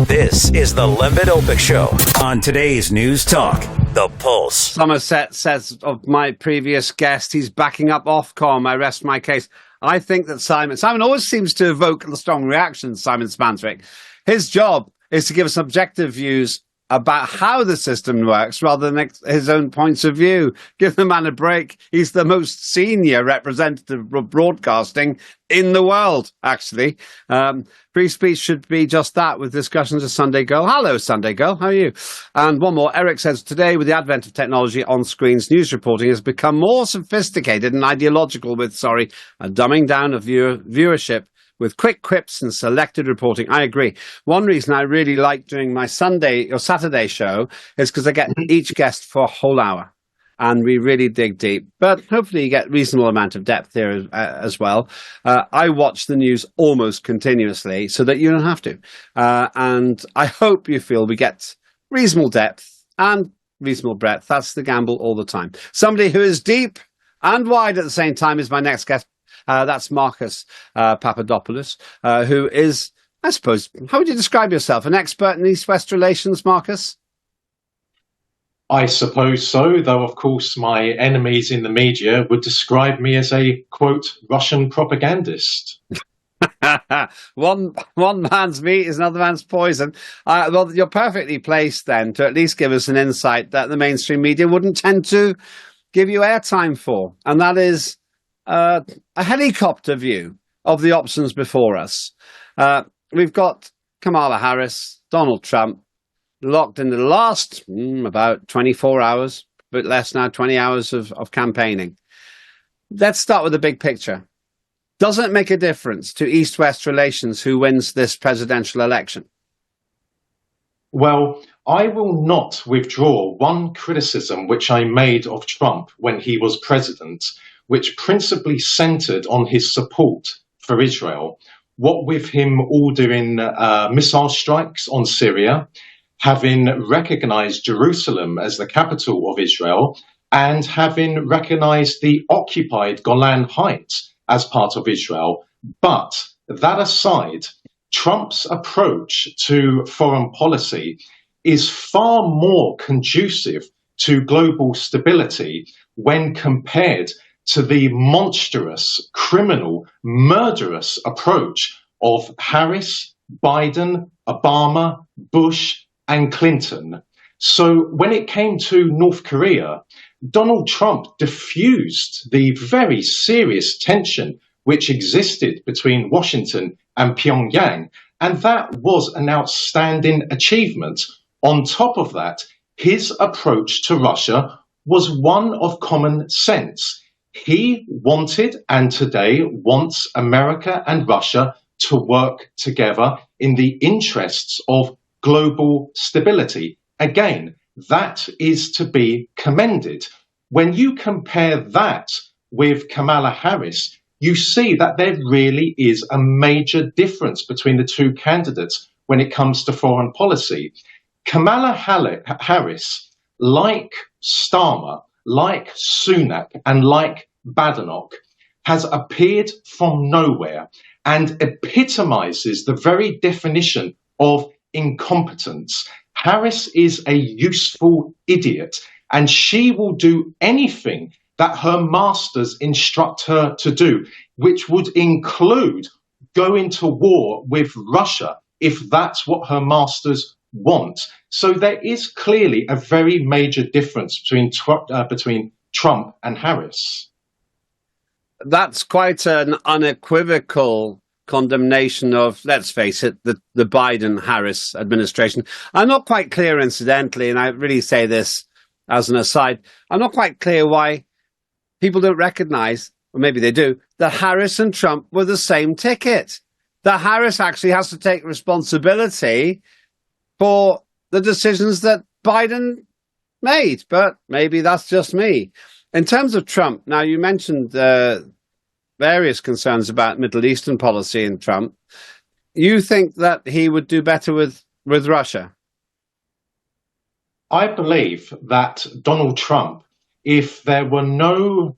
This is the Lembit Opik Show on today's News Talk, The Pulse. Somerset says of my previous guest, he's backing up Ofcom. I rest my case. I think that Simon always seems to evoke strong reactions, Simon Spantrick. His job is to give us objective views about how the system works rather than his own points of view. Give the man a break. He's the most senior representative of broadcasting in the world, actually. Free speech should be just that, with discussions of Sunday Girl. Hello, Sunday Girl. How are you? And one more. Eric says, today, with the advent of technology on screens, news reporting has become more sophisticated and ideological with, a dumbing down of viewership with quick quips and selected reporting. I agree. One reason I really like doing my Sunday or Saturday show is because I get each guest for a whole hour and we really dig deep. But hopefully you get reasonable amount of depth here as well. I watch the news almost continuously so that you don't have to. And I hope you feel we get reasonable depth and reasonable breadth. That's the gamble all the time. Somebody who is deep and wide at the same time is my next guest. That's Marcus Papadopoulos, who is, I suppose, how would you describe yourself? An expert in East-West relations, Marcus? I suppose so, though, of course, my enemies in the media would describe me as a, quote, Russian propagandist. One man's meat is another man's poison. Well, you're perfectly placed, then, to at least give us an insight that the mainstream media wouldn't tend to give you airtime for, and that is a helicopter view of the options before us. We've got Kamala Harris, Donald Trump, locked into the last about 24 hours, a bit less now, 20 hours of campaigning. Let's start with the big picture. Does it make a difference to East-West relations who wins this presidential election? Well, I will not withdraw one criticism which I made of Trump when he was president, which principally centered on his support for Israel. What with him ordering missile strikes on Syria, having recognized Jerusalem as the capital of Israel, and having recognized the occupied Golan Heights as part of Israel. But that aside, Trump's approach to foreign policy is far more conducive to global stability when compared to the monstrous, criminal, murderous approach of Harris, Biden, Obama, Bush, and Clinton. So when it came to North Korea, Donald Trump diffused the very serious tension which existed between Washington and Pyongyang, and that was an outstanding achievement. On top of that, his approach to Russia was one of common sense. He wanted, and today wants, America and Russia to work together in the interests of global stability. Again, that is to be commended. When you compare that with Kamala Harris, you see that there really is a major difference between the two candidates when it comes to foreign policy. Kamala Harris, like Starmer, like Sunak, and like Badenoch, has appeared from nowhere and epitomizes the very definition of incompetence. Harris is a useful idiot, and she will do anything that her masters instruct her to do, which would include going to war with Russia if that's what her masters want. So there is clearly a very major difference between Trump and Harris. That's quite an unequivocal condemnation of, let's face it, the Biden-Harris administration. I'm not quite clear, incidentally, and I really say this as an aside, I'm not quite clear why people don't recognize, or maybe they do, that Harris and Trump were the same ticket. That Harris actually has to take responsibility for the decisions that Biden made, but maybe that's just me. In terms of Trump, now you mentioned various concerns about Middle Eastern policy in Trump. You think that he would do better with Russia? I believe that Donald Trump, if there were no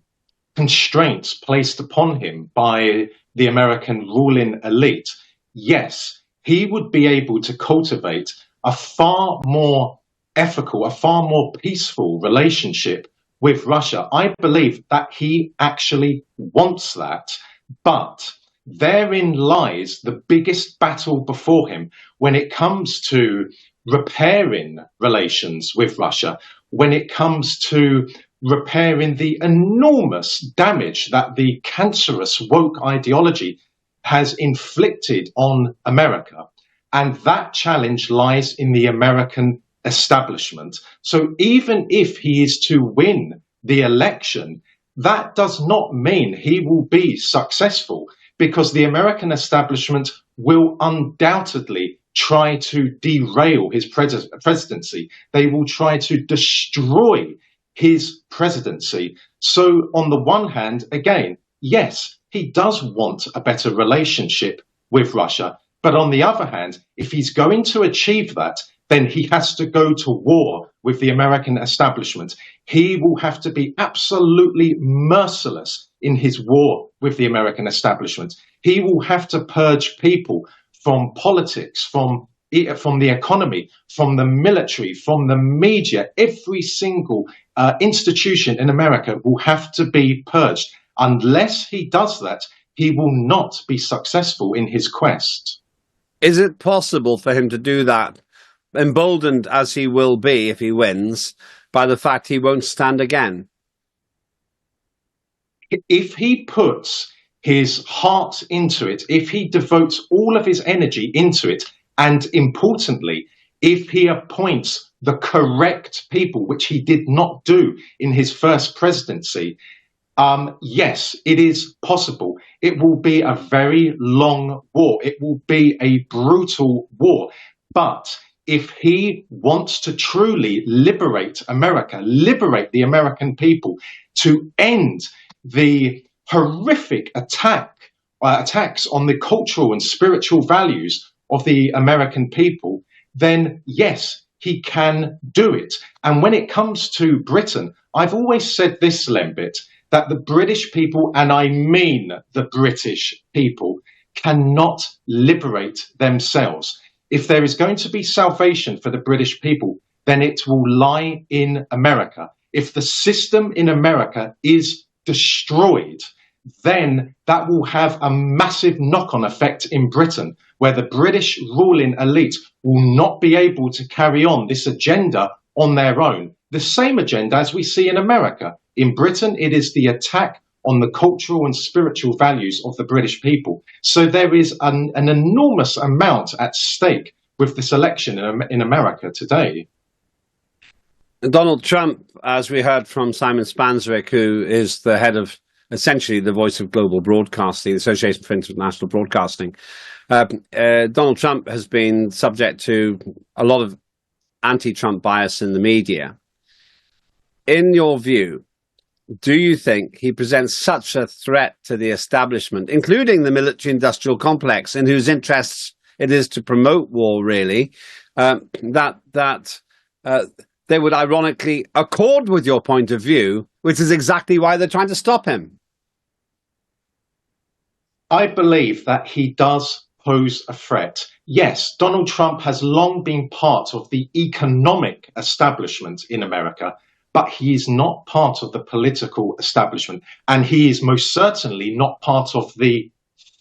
constraints placed upon him by the American ruling elite, yes, he would be able to cultivate a far more ethical, a far more peaceful relationship with Russia. I believe that he actually wants that, but therein lies the biggest battle before him when it comes to repairing relations with Russia, when it comes to repairing the enormous damage that the cancerous woke ideology has inflicted on America. And that challenge lies in the American establishment. So even if he is to win the election, that does not mean he will be successful, because the American establishment will undoubtedly try to derail his presidency. They will try to destroy his presidency. So on the one hand, again, yes, he does want a better relationship with Russia. But on the other hand, if he's going to achieve that, then he has to go to war with the American establishment. He will have to be absolutely merciless in his war with the American establishment. He will have to purge people from politics, from the economy, from the military, from the media. Every single institution in America will have to be purged. Unless he does that, he will not be successful in his quest. Is it possible for him to do that, emboldened as he will be if he wins, by the fact he won't stand again? If he puts his heart into it, if he devotes all of his energy into it, and importantly, if he appoints the correct people, which he did not do in his first presidency, yes, it is possible. It will be a very long war. It will be a brutal war. But if he wants to truly liberate America, liberate the American people, to end the horrific attacks on the cultural and spiritual values of the American people, then yes, he can do it. And when it comes to Britain, I've always said this, Lembit, that the British people, and I mean the British people, cannot liberate themselves. If there is going to be salvation for the British people, then it will lie in America. If the system in America is destroyed, then that will have a massive knock-on effect in Britain, where the British ruling elite will not be able to carry on this agenda on their own. The same agenda as we see in America. In Britain, it is the attack on the cultural and spiritual values of the British people. So there is an enormous amount at stake with this election in America today. Donald Trump, as we heard from Simon Spanswick, who is the head of essentially the voice of global broadcasting, the Association for International Broadcasting, Donald Trump has been subject to a lot of anti-Trump bias in the media. In your view, do you think he presents such a threat to the establishment, including the military-industrial complex, in whose interests it is to promote war, really, that they would ironically accord with your point of view, which is exactly why they're trying to stop him? I believe that he does pose a threat. Yes, Donald Trump has long been part of the economic establishment in America, but he is not part of the political establishment. And he is most certainly not part of the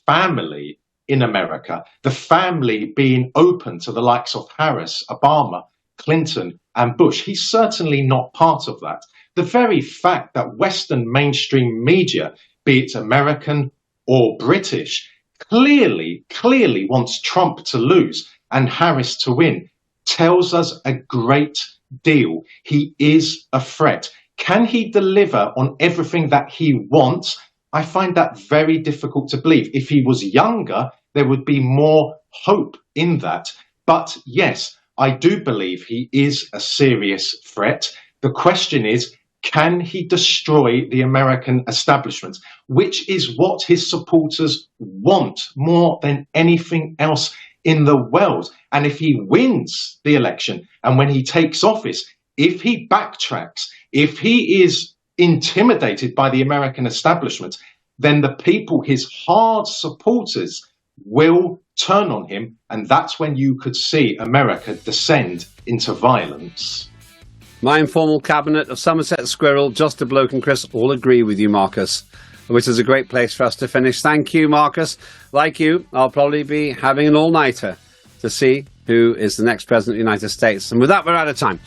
family in America, the family being open to the likes of Harris, Obama, Clinton, and Bush. He's certainly not part of that. The very fact that Western mainstream media, be it American or British, clearly wants Trump to lose and Harris to win, tells us a great deal. He is a threat. Can he deliver on everything that he wants? I find that very difficult to believe. If he was younger, there would be more hope in that. But yes, I do believe he is a serious threat. The question is, can he destroy the American establishment, which is what his supporters want more than anything else in the world? And if he wins the election and when he takes office, if he backtracks, if he is intimidated by the American establishment, then the people, his hard supporters, will turn on him, and that's when you could see America descend into violence. My informal cabinet of Somerset Squirrel, Just a Bloke and Chris all agree with you, Marcus, which is a great place for us to finish. Thank you, Marcus. Like you, I'll probably be having an all-nighter to see who is the next president of the United States. And with that, we're out of time.